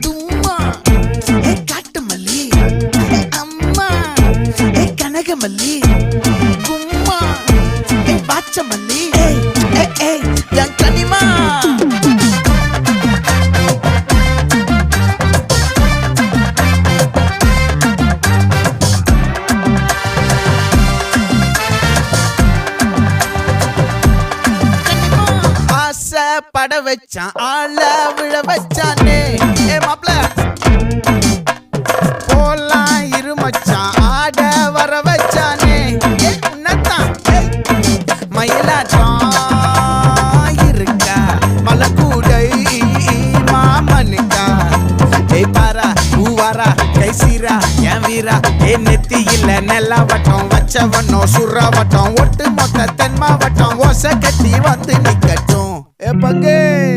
தும்மா ஏ காட்டு மல்லி அம்மா ஏ கனகமல்லி கும்மா ஏ பாச்ச மல்லி என் கனிமா பட வச்சான் ஆள விழ வச்சானே ஏ மாப்ள போலாம் இருமச்சான் ஆட வர வச்சானே ஏ உன்னத்தான் மயிலாட்டம் இருக்கா மலக்கூடை மாமனுக்கா ஏய் பாரா பூவாரா கைசீரா என் வீரா ஏ நெத்தி இல்ல நெல்லா வட்டம் வச்சவனோ சுறா வட்டம் ஒட்டு மொத்த தென் மாவட்டம் ஓசை கட்டி வந்து நிக்கட்டும். É pra quem?